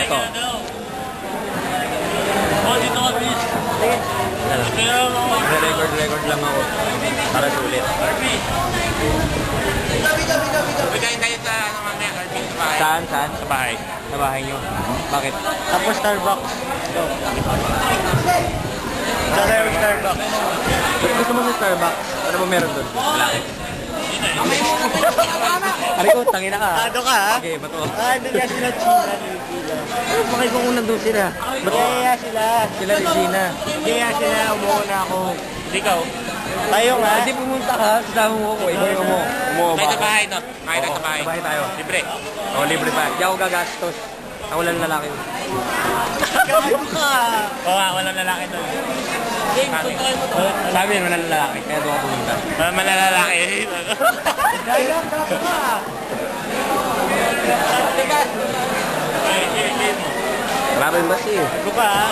to. Oh, dito ka, please. Record lang ako. Para sulit. Bigay kayo sa ano mamaya, Arvin, sa bahay. Saan? Sa bahay. Sa bahay nyo. Bakit? Tapos Starbucks. Ito. Sana yung Starbucks. Ba't gusto mo sa Starbucks? Ano ba meron doon? Malaki. Aray ko, tangina ka. Tado ka ha? Okay, bato. Doon nga sila China, New Zealand. Bakit kung nandun sila? Ba't Kaya sila. sila ni Gina? Kaya sila, umuuna ako. Ikaw. Tayo nga. Hindi pumunta ka, kasama mo ako. Ikaw yung umuha Tayo ba? sa bahay, no? Tayo sa bahay. Sa bahay tayo. Libre. Oo, libre pa. Di ako gagastos. Ako lang lalaki. Gago ka. Oo nga, walang lalaki doon. Sabi yun, walang lalaki. Kaya doon ako pumunta. Walang malalaki. Gago ka. Wala pa yung basi eh. Gago ka ha?